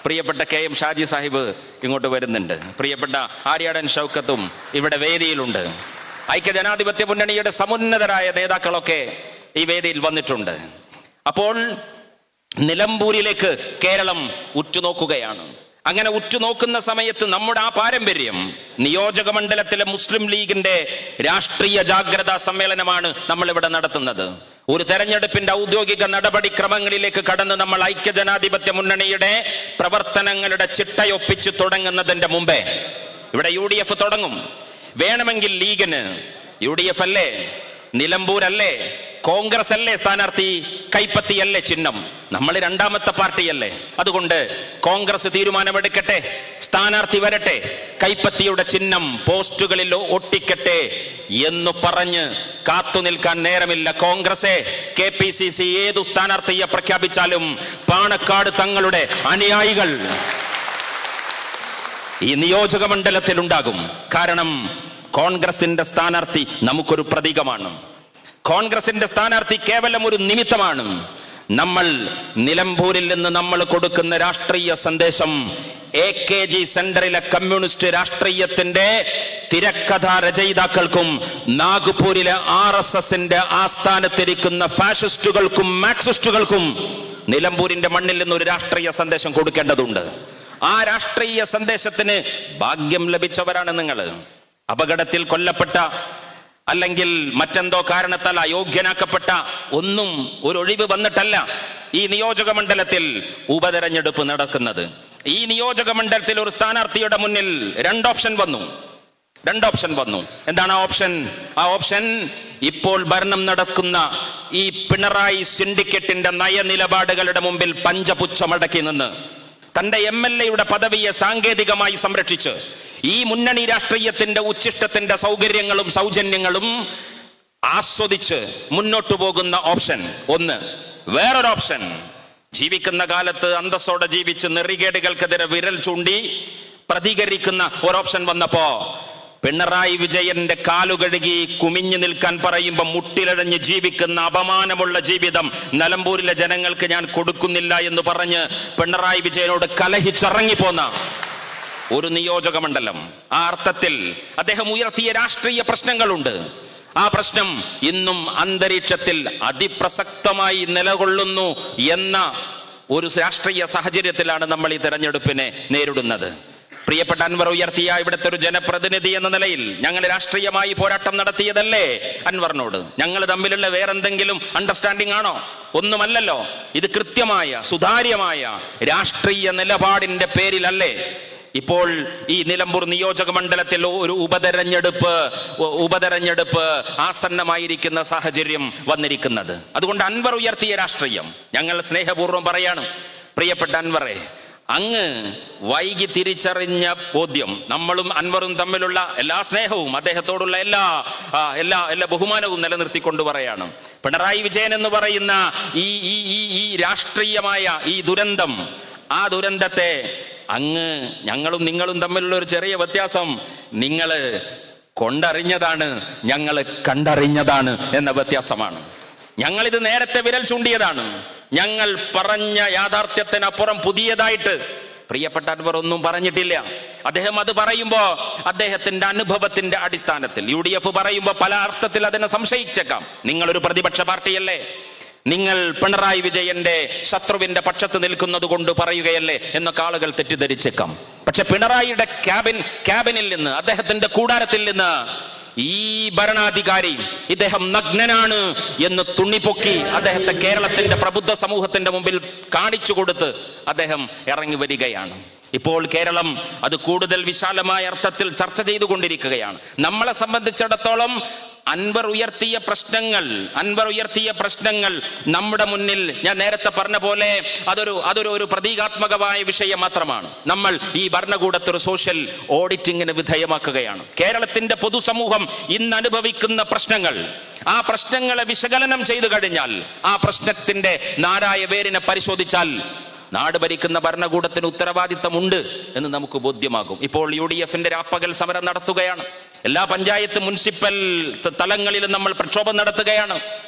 പ്രിയപ്പെട്ട KM ഷാജി സാഹിബ് ഇങ്ങോട്ട് വരുന്നുണ്ട്. പ്രിയപ്പെട്ട ആര്യാടൻ ഷൗക്കത്തും ഇവിടെ വേദിയിലുണ്ട്. ഐക്യജനാധിപത്യ മുന്നണിയുടെ സമുന്നതരായ നേതാക്കളൊക്കെ ഈ വേദിയിൽ വന്നിട്ടുണ്ട്. അപ്പോൾ നിലമ്പൂരിലേക്ക് കേരളം ഉറ്റുനോക്കുകയാണ്. അങ്ങനെ ഉറ്റുനോക്കുന്ന സമയത്ത് നമ്മുടെ ആ പാരമ്പര്യം, നിയോജക മണ്ഡലത്തിലെ മുസ്ലിം ലീഗിന്റെ രാഷ്ട്രീയ ജാഗ്രതാ സമ്മേളനമാണ് നമ്മൾ ഇവിടെ നടത്തുന്നത്. ഒരു തെരഞ്ഞെടുപ്പിന്റെ ഔദ്യോഗിക നടപടിക്രമങ്ങളിലേക്ക് കടന്ന് നമ്മൾ ഐക്യജനാധിപത്യ മുന്നണിയുടെ പ്രവർത്തനങ്ങളുടെ ചിട്ടയൊപ്പിച്ചു തുടങ്ങുന്നതിന്റെ മുമ്പേ ഇവിടെ UDF തുടങ്ങും. വേണമെങ്കിൽ ലീഗിന് UDF അല്ലേ, നിലമ്പൂരല്ലേ, കോൺഗ്രസ് അല്ലേ സ്ഥാനാർത്ഥി, കൈപ്പത്തിയല്ലേ ചിഹ്നം, നമ്മൾ രണ്ടാമത്തെ പാർട്ടിയല്ലേ, അതുകൊണ്ട് കോൺഗ്രസ് തീരുമാനമെടുക്കട്ടെ, സ്ഥാനാർത്ഥി വരട്ടെ, കൈപ്പത്തിയുടെ ചിഹ്നം പോസ്റ്റുകളിൽ ഒട്ടിക്കട്ടെ എന്ന് പറഞ്ഞ് കാത്തു നിൽക്കാൻ നേരമില്ല. കോൺഗ്രസ് KPCC ഏതു സ്ഥാനാർത്ഥിയെ പ്രഖ്യാപിച്ചാലും പാണക്കാട് തങ്ങളുടെ അനുയായികൾ ഈ നിയോജക മണ്ഡലത്തിൽ ഉണ്ടാകും. കാരണം കോൺഗ്രസിന്റെ സ്ഥാനാർത്ഥി നമുക്കൊരു പ്രതീകമാണ്. കോൺഗ്രസിന്റെ സ്ഥാനാർത്ഥി കേവലം ഒരു നിമിത്തമാണ്. നമ്മൾ നിലമ്പൂരിൽ നിന്ന് നമ്മൾ കൊടുക്കുന്ന രാഷ്ട്രീയ സന്ദേശം AKG സെന്ററിലെ കമ്മ്യൂണിസ്റ്റ് രാഷ്ട്രീയത്തിന്റെ തിരക്കഥാ രചയിതാക്കൾക്കും നാഗ്പൂരിലെ RSSന്റെ ആസ്ഥാനത്തിരിക്കുന്ന ഫാഷിസ്റ്റുകൾക്കും മാർക്സിസ്റ്റുകൾക്കും നിലമ്പൂരിന്റെ മണ്ണിൽ നിന്ന് ഒരു രാഷ്ട്രീയ സന്ദേശം കൊടുക്കേണ്ടതുണ്ട്. ആ രാഷ്ട്രീയ സന്ദേശത്തിന് ഭാഗ്യം ലഭിച്ചവരാണ് നിങ്ങൾ. അപകടത്തിൽ കൊല്ലപ്പെട്ട അല്ലെങ്കിൽ മറ്റെന്തോ കാരണത്താൽ അയോഗ്യനാക്കപ്പെട്ട ഒന്നും ഒരു ഒഴിവ് വന്നിട്ടല്ല ഈ നിയോജക മണ്ഡലത്തിൽ ഉപതെരഞ്ഞെടുപ്പ് നടക്കുന്നത്. ഈ നിയോജക മണ്ഡലത്തിൽ ഒരു സ്ഥാനാർത്ഥിയുടെ മുന്നിൽ രണ്ട് ഓപ്ഷൻ വന്നു. എന്താണ് ആ ഓപ്ഷൻ? ആ ഓപ്ഷൻ ഇപ്പോൾ ഭരണം നടക്കുന്ന ഈ പിണറായി സിൻഡിക്കേറ്റിന്റെ നയനിലപാടുകളുടെ മുമ്പിൽ പഞ്ചപുച്ഛമടക്കി നിന്ന് തന്റെ MLA യുടെ പദവിയെ സാങ്കേതികമായി സംരക്ഷിച്ച് ഈ മുന്നണി രാഷ്ട്രീയത്തിന്റെ ഉച്ഛിഷ്ടത്തിന്റെ സൗകര്യങ്ങളും സൗജന്യങ്ങളും ആസ്വദിച്ച് മുന്നോട്ടു പോകുന്ന ഓപ്ഷൻ ഒന്ന്. വേറൊരു ഓപ്ഷൻ, ജീവിക്കുന്ന കാലത്ത് അന്തസ്സോടെ ജീവിച്ച് നെറികേടുകൾക്കെതിരെ വിരൽ ചൂണ്ടി പ്രതികരിക്കുന്ന ഒരു ഓപ്ഷൻ വന്നപ്പോ പിണറായി വിജയന്റെ കാലുകഴുകി കുമിഞ്ഞു നിൽക്കാൻ പറയുമ്പോൾ മുട്ടിലഴഞ്ഞ് ജീവിക്കുന്ന അപമാനമുള്ള ജീവിതം നിലമ്പൂരിലെ ജനങ്ങൾക്ക് ഞാൻ കൊടുക്കുന്നില്ല എന്ന് പറഞ്ഞ് പിണറായി വിജയനോട് കലഹിച്ചിറങ്ങിപ്പോന്ന ഒരു നിയോജക മണ്ഡലം. ആ അർത്ഥത്തിൽ അദ്ദേഹം ഉയർത്തിയ രാഷ്ട്രീയ പ്രശ്നങ്ങളുണ്ട്. ആ പ്രശ്നം ഇന്നും അന്തരീക്ഷത്തിൽ അതിപ്രസക്തമായി നിലകൊള്ളുന്നു എന്ന ഒരു രാഷ്ട്രീയ സാഹചര്യത്തിലാണ് നമ്മൾ ഈ തെരഞ്ഞെടുപ്പിനെ നേരിടുന്നത്. പ്രിയപ്പെട്ട അൻവർ ഉയർത്തിയ ഇവിടുത്തെ ഒരു ജനപ്രതിനിധി എന്ന നിലയിൽ ഞങ്ങൾ രാഷ്ട്രീയമായി പോരാട്ടം നടത്തിയതല്ലേ അൻവറിനോട്? ഞങ്ങൾ തമ്മിലുള്ള വേറെന്തെങ്കിലും അണ്ടർസ്റ്റാൻഡിംഗ് ആണോ? ഒന്നുമല്ലല്ലോ. ഇത് കൃത്യമായ സുതാര്യമായ രാഷ്ട്രീയ നിലപാടിന്റെ പേരിലല്ലേ ഇപ്പോൾ ഈ നിലമ്പൂർ നിയോജക മണ്ഡലത്തിൽ ഒരു ഉപതെരഞ്ഞെടുപ്പ് ആസന്നമായിരിക്കുന്ന സാഹചര്യം വന്നിരിക്കുന്നത്? അതുകൊണ്ട് അൻവർ ഉയർത്തിയ രാഷ്ട്രീയം ഞങ്ങൾ സ്നേഹപൂർവ്വം പറയാണ്. പ്രിയപ്പെട്ട അൻവറെ, അങ്ങ് വൈകി തിരിച്ചറിഞ്ഞ ബോധ്യം, നമ്മളും അൻവറും തമ്മിലുള്ള എല്ലാ സ്നേഹവും അദ്ദേഹത്തോടുള്ള എല്ലാ ബഹുമാനവും നിലനിർത്തിക്കൊണ്ട് പറയാണ്. പിണറായി വിജയൻ എന്ന് പറയുന്ന ഈ രാഷ്ട്രീയമായ ഈ ദുരന്തം, ആ ദുരന്തത്തെ അങ്ങ് ഞങ്ങളും നിങ്ങളും തമ്മിലുള്ള ഒരു ചെറിയ വ്യത്യാസം, നിങ്ങള് കൊണ്ടറിഞ്ഞതാണ്, ഞങ്ങൾ കണ്ടറിഞ്ഞതാണ് എന്ന വ്യത്യാസമാണ്. ഞങ്ങളിത് നേരത്തെ വിരൽ ചൂണ്ടിയതാണ്. ഞങ്ങൾ പറഞ്ഞ യാഥാർത്ഥ്യത്തിനപ്പുറം പുതിയതായിട്ട് പ്രിയപ്പെട്ട അൻവർ ഒന്നും പറഞ്ഞിട്ടില്ല. അദ്ദേഹം അത് പറയുമ്പോ അദ്ദേഹത്തിന്റെ അനുഭവത്തിന്റെ അടിസ്ഥാനത്തിൽ, UDF പറയുമ്പോ പല അർത്ഥത്തിൽ അതിനെ സംശയിച്ചേക്കാം. നിങ്ങളൊരു പ്രതിപക്ഷ പാർട്ടിയല്ലേ, നിങ്ങൾ പിണറായി വിജയന്റെ ശത്രുവിന്റെ പക്ഷത്ത് നിൽക്കുന്നത് കൊണ്ട് പറയുകയല്ലേ എന്നൊക്കെ ആളുകൾ തെറ്റിദ്ധരിച്ചേക്കാം. പക്ഷെ പിണറായിയുടെ ക്യാബിനിൽ നിന്ന്, അദ്ദേഹത്തിന്റെ കൂടാരത്തിൽ നിന്ന് ഈ ഭരണാധികാരി ഇദ്ദേഹം നഗ്നനാണ് എന്ന് തുണിപ്പൊക്കി അദ്ദേഹത്തെ കേരളത്തിന്റെ പ്രബുദ്ധ സമൂഹത്തിന്റെ മുമ്പിൽ കാണിച്ചു കൊടുത്ത് അദ്ദേഹം ഇറങ്ങി വരികയാണ്. ഇപ്പോൾ കേരളം അത് കൂടുതൽ വിശാലമായ അർത്ഥത്തിൽ ചർച്ച ചെയ്തുകൊണ്ടിരിക്കുകയാണ്. നമ്മളെ സംബന്ധിച്ചിടത്തോളം അൻവർ ഉയർത്തിയ പ്രശ്നങ്ങൾ നമ്മുടെ മുന്നിൽ, ഞാൻ നേരത്തെ പറഞ്ഞ പോലെ അതൊരു പ്രതീകാത്മകമായ വിഷയം മാത്രമാണ്. നമ്മൾ ഈ ഭരണകൂടത്തെ ഒരു സോഷ്യൽ ഓഡിറ്റിങ്ങിന് വിധേയമാക്കുകയാണ്. കേരളത്തിന്റെ പൊതുസമൂഹം ഇന്ന് അനുഭവിക്കുന്ന പ്രശ്നങ്ങൾ, ആ പ്രശ്നങ്ങളെ വിശകലനം ചെയ്തു കഴിഞ്ഞാൽ, ആ പ്രശ്നത്തിന്റെ നാരായ വേരിനെ പരിശോധിച്ചാൽ നാട് ഭരിക്കുന്ന ഭരണകൂടത്തിന് ഉത്തരവാദിത്തമുണ്ട് എന്ന് നമുക്ക് ബോധ്യമാകും. ഇപ്പോൾ UDFന്റെ രാപ്പകൽ സമരം നടത്തുകയാണ്. എല്ലാ പഞ്ചായത്ത് മുനിസിപ്പൽ തലങ്ങളിലും നമ്മൾ പ്രക്ഷോഭം നടത്തുകയാണ്.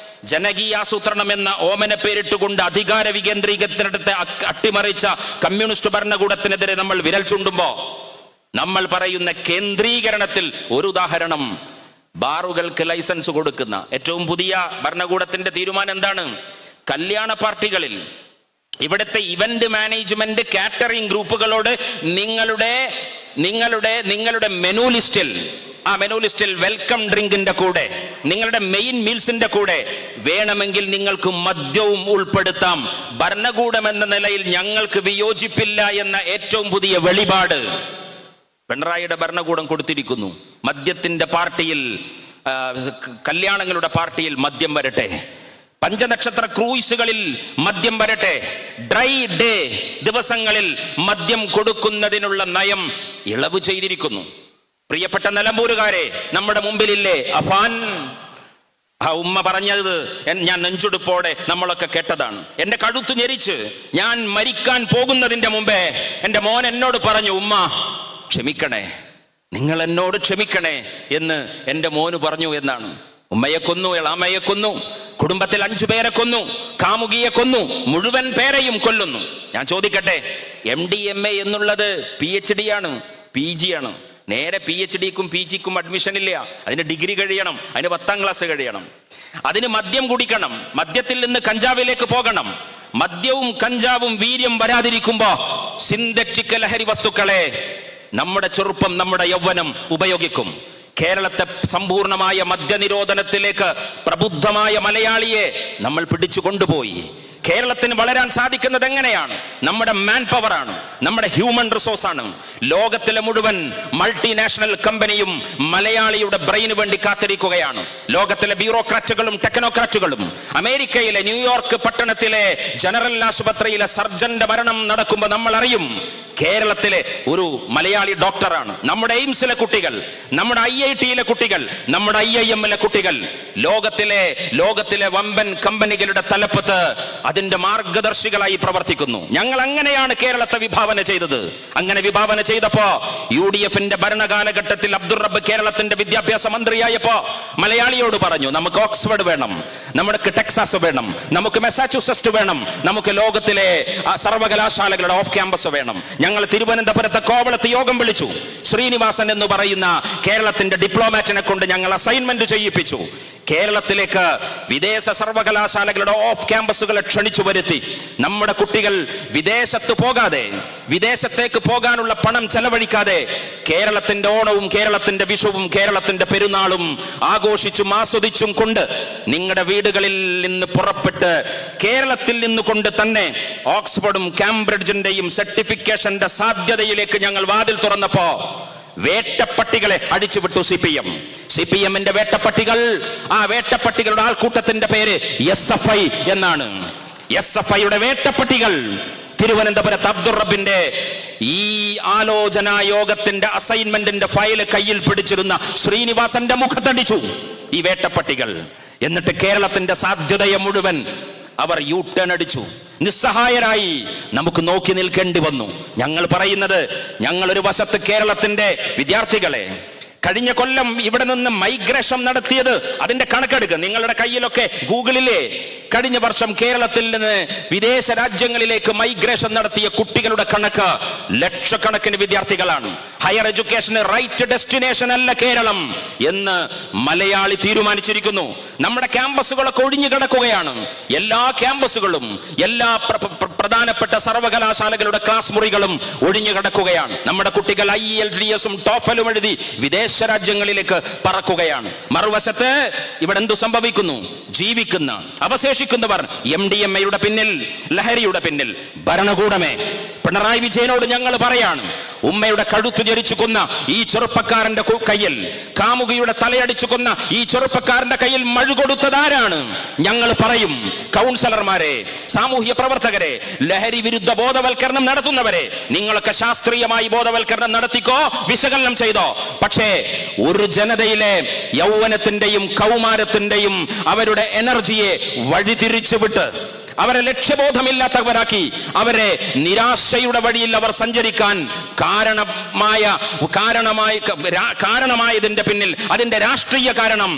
ജനകീയാസൂത്രണം എന്ന ഓമന പേരിട്ടുകൊണ്ട് അധികാര വികേന്ദ്രീകരണത്തെ അട്ടിമറിച്ച കമ്മ്യൂണിസ്റ്റ് ഭരണകൂടത്തിനെതിരെ നമ്മൾ വിരൽ ചൂണ്ടുമ്പോ നമ്മൾ പറയുന്ന കേന്ദ്രീകരണത്തിൽ ഒരു ഉദാഹരണം, ബാറുകൾക്ക് ലൈസൻസ് കൊടുക്കുന്ന ഏറ്റവും പുതിയ ഭരണകൂടത്തിന്റെ തീരുമാനം എന്താണ്? കല്യാണ പാർട്ടികളിൽ ഇവിടുത്തെ ഇവന്റ് മാനേജ്മെന്റ് കാറ്ററിംഗ് ഗ്രൂപ്പുകളോട് നിങ്ങളുടെ മെനു ലിസ്റ്റിൽ വെൽക്കം ഡ്രിങ്കിന്റെ കൂടെ, നിങ്ങളുടെ മെയിൻ മീൽസിന്റെ കൂടെ വേണമെങ്കിൽ നിങ്ങൾക്ക് മദ്യവും ഉൾപ്പെടുത്താം. ഭരണകൂടം എന്ന നിലയിൽ ഞങ്ങൾക്ക് വിയോജിപ്പില്ല എന്ന ഏറ്റവും പുതിയ വെളിപാട് പിണറായിയുടെ ഭരണകൂടം കൊടുത്തിരിക്കുന്നു. മദ്യത്തിന്റെ പാർട്ടിയിൽ, കല്യാണങ്ങളുടെ പാർട്ടിയിൽ മദ്യം വരട്ടെ, പഞ്ചനക്ഷത്ര ക്രൂയിസുകളിൽ മദ്യം വരട്ടെ, ഡ്രൈ ഡേ ദിവസങ്ങളിൽ മദ്യം കൊടുക്കുന്നതിനുള്ള നയം ഇളവ് ചെയ്തിരിക്കുന്നു. പ്രിയപ്പെട്ട നിലമ്പൂരുകാരെ, നമ്മുടെ മുമ്പിലില്ലേ അഫാൻ? ആ ഉമ്മ പറഞ്ഞത് ഞാൻ നെഞ്ചുടുപ്പോടെ നമ്മളൊക്കെ കേട്ടതാണ്. എന്റെ കഴുത്തു ഞെരിച്ച് ഞാൻ മരിക്കാൻ പോകുന്നതിന്റെ മുമ്പേ എന്റെ മോൻ എന്നോട് പറഞ്ഞു, ഉമ്മ ക്ഷമിക്കണേ, നിങ്ങൾ എന്നോട് ക്ഷമിക്കണേ എന്ന് എന്റെ മോന് പറഞ്ഞു എന്നാണ്. ഉമ്മയെ കൊന്നു, എളാമയെ കൊന്നു, കുടുംബത്തിൽ 5 പേരെ കൊന്നു, കാമുകിയെ കൊന്നു, മുഴുവൻ പേരെയും കൊല്ലുന്നു. ഞാൻ ചോദിക്കട്ടെ, MDMA എന്നുള്ളത് PhD ആണ്, PG ആണ്. നേരെ PhDക്കും PGക്കും അഡ്മിഷൻ ഇല്ല. അതിന് ഡിഗ്രി കഴിയണം, അതിന് 10ാം ക്ലാസ് കഴിയണം, അതിന് മദ്യം കുടിക്കണം, മദ്യത്തിൽ നിന്ന് കഞ്ചാവിലേക്ക് പോകണം. മദ്യവും കഞ്ചാവും വീര്യം വരാതിരിക്കുമ്പോ സിന്തറ്റിക് ലഹരി വസ്തുക്കളെ നമ്മുടെ ചെറുപ്പം, നമ്മുടെ യൗവനം ഉപയോഗിക്കും. കേരളത്തെ സമ്പൂർണമായ മദ്യനിരോധനത്തിലേക്ക് പ്രബുദ്ധമായ മലയാളിയെ നമ്മൾ പിടിച്ചു കൊണ്ടുപോയി. കേരളത്തിന് വളരാൻ സാധിക്കുന്നത് എങ്ങനെയാണ്? നമ്മുടെ മാൻ പവർ ആണ്, നമ്മുടെ ഹ്യൂമൻ റിസോഴ്സ് ആണ്. ലോകത്തിലെ മുഴുവൻ മൾട്ടിനാഷണൽ കമ്പനിയും മലയാളിയുടെ ബ്രെയിന് വേണ്ടി കാത്തിരിക്കുകയാണ്. ലോകത്തിലെ ബ്യൂറോക്രാറ്റുകളും ടെക്നോക്രാറ്റുകളും. അമേരിക്കയിലെ ന്യൂയോർക്ക് പട്ടണത്തിലെ ജനറൽ ആശുപത്രിയിലെ സർജന്റെ മരണം നടക്കുമ്പോൾ നമ്മൾ അറിയും കേരളത്തിലെ ഒരു മലയാളി ഡോക്ടറാണ്. നമ്മുടെ എയിംസിലെ കുട്ടികൾ, നമ്മുടെ IIT-യിലെ കുട്ടികൾ, നമ്മുടെ IIM-ലെ കുട്ടികൾ ലോകത്തിലെ വമ്പൻ കമ്പനികളുടെ തലപ്പത്ത് അതിന്റെ മാർഗദർശികളായി പ്രവർത്തിക്കുന്നു. ഞങ്ങൾ അങ്ങനെയാണ് കേരളത്തെ വിഭാവന ചെയ്തത്. അങ്ങനെ വിഭാവന ചെയ്തപ്പോ UDF-ന്റെ ഭരണകാലഘട്ടത്തിൽ അബ്ദുൾ റബ്ബ് കേരളത്തിന്റെ വിദ്യാഭ്യാസ മന്ത്രിയായപ്പോ മലയാളിയോട് പറഞ്ഞു, നമുക്ക് ഓക്സ്ഫോർഡ് വേണം, നമുക്ക് ടെക്സാസ് വേണം, നമുക്ക് മെസാച്യൂസെറ്റ്സ് വേണം, നമുക്ക് ലോകത്തിലെ സർവകലാശാലകളുടെ ഓഫ് ക്യാമ്പസ് വേണം. ഞങ്ങൾ തിരുവനന്തപുരത്തെ കോവളത്ത് യോഗം വിളിച്ചു. ശ്രീനിവാസൻ എന്ന് പറയുന്ന കേരളത്തിന്റെ ഡിപ്ലോമാറ്റിനെ കൊണ്ട് ഞങ്ങൾ അസൈൻമെന്റ് ചെയ്യിപ്പിച്ചു. കേരളത്തിലേക്ക് വിദേശ സർവകലാശാലകളുടെ ഓഫ് ക്യാമ്പസുകളെ ക്ഷണിച്ചു വരുത്തി. നമ്മുടെ കുട്ടികൾ വിദേശത്ത് പോകാതെ, വിദേശത്തേക്ക് പോകാനുള്ള പണം ചെലവഴിക്കാതെ കേരളത്തിന്റെ ഓണവും കേരളത്തിന്റെ വിഷുവും കേരളത്തിന്റെ പെരുന്നാളും ആഘോഷിച്ചും ആസ്വദിച്ചും കൊണ്ട് നിങ്ങളുടെ വീടുകളിൽ നിന്ന് പുറപ്പെട്ട് കേരളത്തിൽ നിന്നുകൊണ്ട് തന്നെ ഓക്സ്ഫോർഡും കാംബ്രിഡ്ജിന്റെയും സർട്ടിഫിക്കേഷന്റെ സാധ്യതയിലേക്ക് ഞങ്ങൾ വാതിൽ തുറന്നപ്പോ വേട്ടപ്പട്ടികളെ അടിച്ചുവിട്ടു CPM-ന്റെ വേട്ടപ്പട്ടികൾ. ആ വേട്ടപ്പട്ടികളുടെ ആൾക്കൂട്ടത്തിന്റെ പേര് SFI എന്നാണ്. SFI-യുടെ വേട്ടപ്പട്ടികൾ തിരുവനന്തപുരത്ത് അബ്ദുൾ റബ്ബിന്റെ ഈ ആലോചനാ യോഗത്തിന്റെ അസൈൻമെന്റിന്റെ ഫയൽ കയ്യിൽ പിടിച്ചിരുന്ന ശ്രീനിവാസന്റെ മുഖത്തടിച്ചു ഈ വേട്ടപ്പട്ടികൾ. എന്നിട്ട് കേരളത്തിന്റെ സാധ്യതയെ മുഴുവൻ അവർ യു-ടേൺ അടിച്ചു. നിസ്സഹായരായി നമുക്ക് നോക്കി നിൽക്കേണ്ടി വന്നു. ഞങ്ങൾ പറയുന്നത്, ഞങ്ങൾ ഒരു വശത്ത് കേരളത്തിന്റെ വിദ്യാർത്ഥികളെ കഴിഞ്ഞ കൊല്ലം ഇവിടെ നിന്ന് മൈഗ്രേഷൻ നടത്തിയത്, അതിന്റെ കണക്കെടുക്കുക. നിങ്ങളുടെ കയ്യിലൊക്കെ ഗൂഗിളിലെ കഴിഞ്ഞ വർഷം കേരളത്തിൽ നിന്ന് വിദേശ രാജ്യങ്ങളിലേക്ക് മൈഗ്രേഷൻ നടത്തിയ കുട്ടികളുടെ കണക്ക് ലക്ഷക്കണക്കിന് വിദ്യാർത്ഥികളാണ്. ഹയർ എഡ്യൂക്കേഷന് റൈറ്റ് ഡെസ്റ്റിനേഷൻ അല്ല കേരളം എന്ന് മലയാളി തീരുമാനിച്ചിരിക്കുന്നു. നമ്മുടെ ക്യാമ്പസുകളൊക്കെ ഒഴിഞ്ഞു കിടക്കുകയാണ്. എല്ലാ ക്യാമ്പസുകളും, എല്ലാ പ്രധാനപ്പെട്ട സർവകലാശാലകളുടെ ക്ലാസ് മുറികളും ഒഴിഞ്ഞു കിടക്കുകയാണ്. നമ്മുടെ കുട്ടികൾ IELTS-ഉം TOEFL-ഉം എഴുതി വിദേശ രാജ്യങ്ങളിലേക്ക് പറക്കുകയാണ്. മറുവശത്ത് ഇവിടെ എന്തു സംഭവിക്കുന്നു? ജീവിക്കുന്ന, അവശേഷിക്കുന്നവർ MDMA-യുടെ പിന്നിൽ, ലഹരിയുടെ പിന്നിൽ. ഭരണകൂടമേ, പിണറായി വിജയനോട് ഞങ്ങൾ പറയാണ്, ഉമ്മയുടെ കഴുത്തു ഞെരിച്ചു കൊന്ന ഈ ചെറുപ്പക്കാരന്റെ കയ്യിൽ, കാമുകിയുടെ തലയടിച്ചു കൊന്ന ഈ ചെറുപ്പക്കാരന്റെ കയ്യിൽ മഴുകൊടുത്തതാരാണ്? ഞങ്ങൾ പറയും, കൗൺസിലർമാരെ, സാമൂഹ്യ പ്രവർത്തകരെ, ലഹരി വിരുദ്ധ ബോധവൽക്കരണം നടത്തുന്നവരെ, നിങ്ങളൊക്കെ ശാസ്ത്രീയമായി ബോധവൽക്കരണം നടത്തിക്കോ, വിശകലനം ചെയ്തോ. പക്ഷേ ഒരു ജനതയിലെ യൗവനത്തിന്റെയും കൗമാരത്തിന്റെയും അവരുടെ എനർജിയെ വഴിതിരിച്ചു വിട്ട്, അവരെ ലക്ഷ്യബോധമില്ലാത്തവരാക്കി, അവരെ നിരാശയുടെ വഴിയിൽ അവർ സഞ്ചരിക്കാൻ കാരണമായതിന്റെ പിന്നിൽ, അതിന്റെ രാഷ്ട്രീയ കാരണം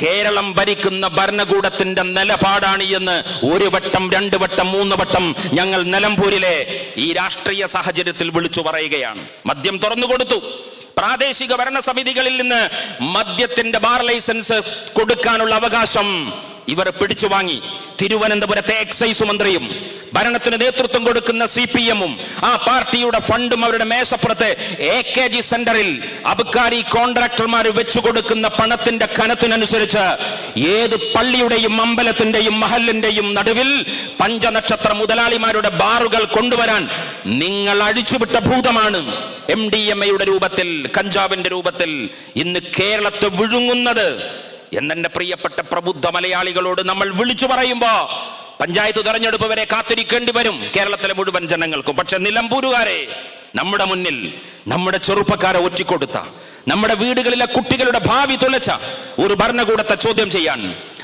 കേരളം ഭരിക്കുന്ന ഭരണകൂടത്തിന്റെ നിലപാടാണ് എന്ന് ഒരു വട്ടം, രണ്ട് വട്ടം, മൂന്ന് വട്ടം ഞങ്ങൾ നിലമ്പൂരിലെ ഈ രാഷ്ട്രീയ സാഹചര്യത്തിൽ വിളിച്ചു പറയുകയാണ്. മദ്യം തുറന്നു കൊടുത്തു. പ്രാദേശിക ഭരണസമിതികളിൽ നിന്ന് മദ്യത്തിന്റെ ബാർ ലൈസൻസ് കൊടുക്കാനുള്ള അവകാശം ഇവർ പിടിച്ചു വാങ്ങി. തിരുവനന്തപുരത്തെ എക്സൈസ് മന്ത്രിയും ഭരണത്തിന് നേതൃത്വം കൊടുക്കുന്ന CPM-ഉം ആ പാർട്ടിയുടെ ഫണ്ടും അവരുടെ മേശപ്പുറത്ത് AKG സെന്ററിൽ അബ്കാരി കോൺട്രാക്ടർമാർ വെച്ചു കൊടുക്കുന്ന പണത്തിന്റെ കനത്തിനനുസരിച്ച് ഏത് പള്ളിയുടെയും അമ്പലത്തിന്റെയും മഹലിന്റെയും നടുവിൽ പഞ്ചനക്ഷത്ര മുതലാളിമാരുടെ ബാറുകൾ കൊണ്ടുവരാൻ നിങ്ങൾ അഴിച്ചുവിട്ട ഭൂതമാണ് MDMA-യുടെ രൂപത്തിൽ, കഞ്ചാവിന്റെ രൂപത്തിൽ ഇന്ന് കേരളത്തെ വിഴുങ്ങുന്നത് എന്നെ പ്രിയപ്പെട്ട പ്രബുദ്ധ മലയാളികളോട് നമ്മൾ വിളിച്ചു പറയുമ്പോ പഞ്ചായത്ത് തെരഞ്ഞെടുപ്പ് വരെ കാത്തിരിക്കേണ്ടി വരും കേരളത്തിലെ മുഴുവൻ ജനങ്ങൾക്കും. പക്ഷെ നിലമ്പൂരുകാരെ, നമ്മുടെ മുന്നിൽ നമ്മുടെ ചെറുപ്പക്കാരെ ഒറ്റിക്കൊടുത്ത, നമ്മുടെ വീടുകളിലെ കുട്ടികളുടെ ഭാവി തുലച്ച ഒരു ഭരണകൂടത്തെ ചോദ്യം ചെയ്യാൻ,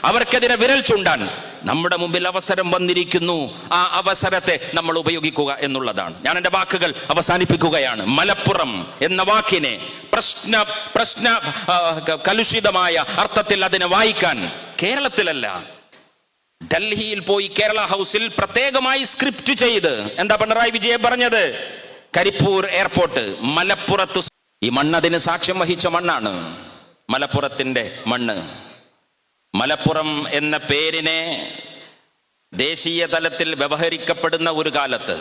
അവർക്കെതിരെ വിരൽ ചൂണ്ടാൻ നമ്മുടെ മുമ്പിൽ അവസരം വന്നിരിക്കുന്നു. ആ അവസരത്തെ നമ്മൾ ഉപയോഗിക്കുക എന്നുള്ളതാണ്. ഞാൻ എൻ്റെ വാക്കുകൾ അവസാനിപ്പിക്കുകയാണ്. മലപ്പുറം എന്ന വാക്കിനെ പ്രശ്ന കലുഷിതമായ അർത്ഥത്തിൽ അതിനെ വായിക്കാൻ കേരളത്തിലല്ല, ഡൽഹിയിൽ പോയി കേരള ഹൗസിൽ പ്രത്യേകമായി സ്ക്രിപ്റ്റ് ചെയ്ത് എന്താ പിണറായി വിജയൻ പറഞ്ഞത്? കരിപ്പൂർ എയർപോർട്ട് മലപ്പുറത്ത്. ഈ മണ്ണതിന് സാക്ഷ്യം വഹിച്ച മണ്ണാണ് മലപ്പുറത്തിന്റെ മണ്ണ്. മലപ്പുറം എന്ന പേരിനെ ദേശീയ തലത്തിൽ വ്യവഹരിക്കപ്പെടുന്ന ഒരു കാലത്ത്,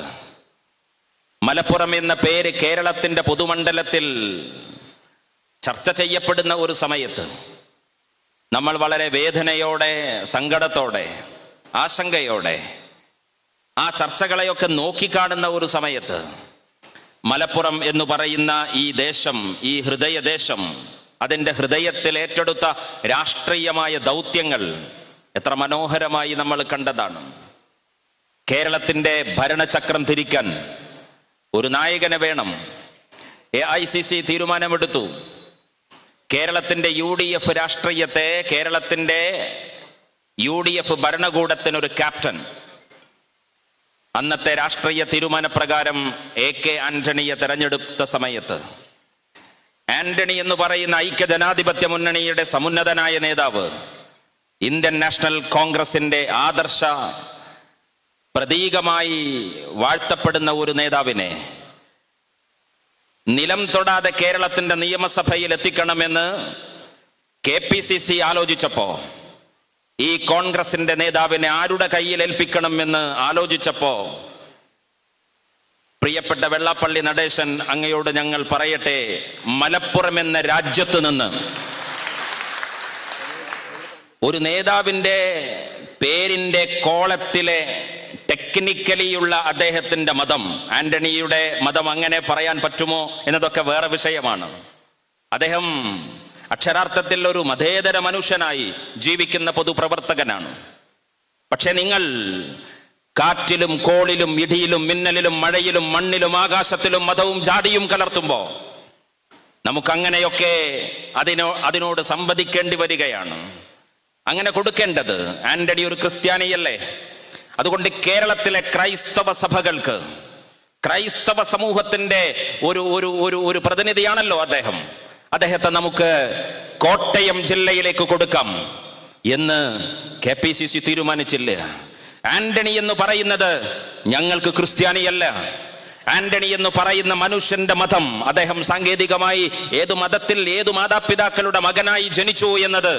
മലപ്പുറം എന്ന പേര് കേരളത്തിന്റെ പൊതുമണ്ഡലത്തിൽ ചർച്ച ചെയ്യപ്പെടുന്ന ഒരു സമയത്ത് നമ്മൾ വളരെ വേദനയോടെ, സങ്കടത്തോടെ, ആശങ്കയോടെ ആ ചർച്ചകളെയൊക്കെ നോക്കിക്കാണുന്ന ഒരു സമയത്ത് മലപ്പുറം എന്ന് പറയുന്ന ഈ ദേശം, ഈ ഹൃദയദേശം, അതിൻ്റെ ഹൃദയത്തിൽ ഏറ്റെടുത്ത രാഷ്ട്രീയമായ ദൗത്യങ്ങൾ എത്ര മനോഹരമായി നമ്മൾ കണ്ടതാണ്. കേരളത്തിൻ്റെ ഭരണചക്രം തിരിക്കാൻ ഒരു നായകനെ വേണം. AICC തീരുമാനമെടുത്തു. കേരളത്തിൻ്റെ UDF രാഷ്ട്രീയത്തെ, കേരളത്തിൻ്റെ UDF ഭരണകൂടത്തിനൊരു ക്യാപ്റ്റൻ. അന്നത്തെ രാഷ്ട്രീയ തീരുമാനപ്രകാരം AK ആന്റണിയെ തെരഞ്ഞെടുത്ത സമയത്ത്, ആന്റണി എന്ന് പറയുന്ന ഐക്യജനാധിപത്യ മുന്നണിയുടെ സമുന്നതനായ നേതാവ്, ഇന്ത്യൻ നാഷണൽ കോൺഗ്രസിന്റെ ആദർശ പ്രതീകമായി വാഴ്ത്തപ്പെടുന്ന ഒരു നേതാവിനെ നിലം തൊടാതെ കേരളത്തിന്റെ നിയമസഭയിൽ എത്തിക്കണമെന്ന് KPCC ആലോചിച്ചപ്പോ, ഈ കോൺഗ്രസിന്റെ നേതാവിനെ ആരുടെ കയ്യിൽ ഏൽപ്പിക്കണമെന്ന് ആലോചിച്ചപ്പോ, പ്രിയപ്പെട്ട വെള്ളാപ്പള്ളി നടേശൻ, അങ്ങയോട് ഞങ്ങൾ പറയട്ടെ, മലപ്പുറം എന്ന രാജ്യത്ത് നിന്ന് ഒരു നേതാവിൻ്റെ പേരിൻ്റെ കോളത്തിലെ ടെക്നിക്കലിയുള്ള അദ്ദേഹത്തിൻ്റെ മതം, ആന്റണിയുടെ മതം അങ്ങനെ പറയാൻ പറ്റുമോ എന്നതൊക്കെ വേറെ വിഷയമാണ്. അദ്ദേഹം അക്ഷരാർത്ഥത്തിൽ ഒരു മതേതര മനുഷ്യനായി ജീവിക്കുന്ന പൊതുപ്രവർത്തകനാണ്. പക്ഷെ നിങ്ങൾ കാറ്റിലും കോളിലും ഇടിയിലും മിന്നലിലും മഴയിലും മണ്ണിലും ആകാശത്തിലും മതവും ജാതിയും കലർത്തുമ്പോ നമുക്കങ്ങനെയൊക്കെ അതിനോട് സംവദിക്കേണ്ടി വരികയാണ്. അങ്ങനെ കൊടുക്കേണ്ടത്. ആന്റണി ഒരു ക്രിസ്ത്യാനിയല്ലേ? അതുകൊണ്ട് കേരളത്തിലെ ക്രൈസ്തവ സഭകൾക്ക്, ക്രൈസ്തവ സമൂഹത്തിന്റെ ഒരു പ്രതിനിധിയാണല്ലോ അദ്ദേഹം. അദ്ദേഹത്തെ നമുക്ക് കോട്ടയം ജില്ലയിലേക്ക് കൊടുക്കാം എന്ന് KPCC തീരുമാനിച്ചില്ല. ആന്റണി എന്ന് പറയുന്നത് ഞങ്ങൾക്ക് ക്രിസ്ത്യാനിയല്ല. ആന്റണി എന്ന് പറയുന്ന മനുഷ്യന്റെ മതം, അദ്ദേഹം സാങ്കേതികമായി ഏതു മതത്തിൽ ഏതു മാതാപിതാക്കളുടെ മകനായി ജനിച്ചു എന്നത്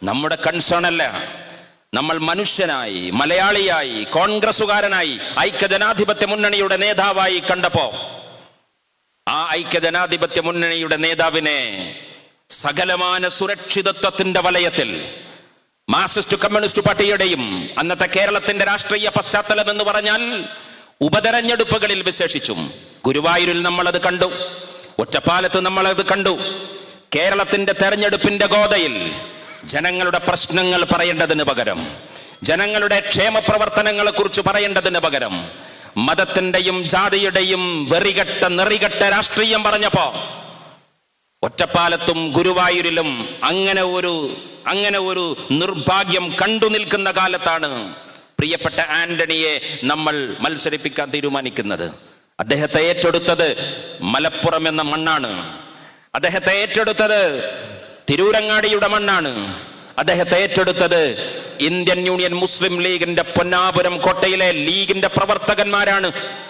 നമ്മുടെ കൺസേൺ അല്ല. നമ്മൾ മനുഷ്യനായി, മലയാളിയായി, കോൺഗ്രസുകാരനായി, ഐക്യജനാധിപത്യ മുന്നണിയുടെ നേതാവായി കണ്ടപ്പോ ആ ഐക്യജനാധിപത്യ മുന്നണിയുടെ നേതാവിനെ സകലമാന സുരക്ഷിതത്വത്തിന്റെ വലയത്തിൽ മാർക്സിസ്റ്റ് കമ്മ്യൂണിസ്റ്റ് പാർട്ടിയുടെയും അന്നത്തെ കേരളത്തിന്റെ രാഷ്ട്രീയ പശ്ചാത്തലം എന്ന് പറഞ്ഞാൽ ഉപതെരഞ്ഞെടുപ്പുകളിൽ വിശേഷിച്ചും ഗുരുവായൂരിൽ നമ്മളത് കണ്ടു, ഒറ്റപ്പാലത്ത് നമ്മളത് കണ്ടു. കേരളത്തിന്റെ തെരഞ്ഞെടുപ്പിന്റെ ഗോതയിൽ ജനങ്ങളുടെ പ്രശ്നങ്ങൾ പറയേണ്ടതിന് പകരം, ജനങ്ങളുടെ ക്ഷേമ പ്രവർത്തനങ്ങളെ കുറിച്ച് പറയേണ്ടതിന് പകരം മതത്തിന്റെയും ജാതിയുടെയും നെറികെട്ട രാഷ്ട്രീയം പറഞ്ഞപ്പോ ഒറ്റപ്പാലത്തും ഗുരുവായൂരിലും അങ്ങനെ ഒരു നിർഭാഗ്യം കണ്ടു നിൽക്കുന്ന കാലത്താണ് പ്രിയപ്പെട്ട ആന്റണിയെ നമ്മൾ മത്സരിപ്പിക്കാൻ തീരുമാനിക്കുന്നത്. അദ്ദേഹത്തെ ഏറ്റെടുത്തത് മലപ്പുറം എന്ന മണ്ണാണ്. അദ്ദേഹത്തെ ഏറ്റെടുത്തത് തിരൂരങ്ങാടിയുടെ മണ്ണാണ്. അദ്ദേഹത്തെ ഏറ്റെടുത്തത് ഇന്ത്യൻ യൂണിയൻ മുസ്ലിം ലീഗിന്റെ പൊന്നാപുരം കോട്ടയിലെ ലീഗിന്റെ പ്രവർത്തകന്മാരാണ്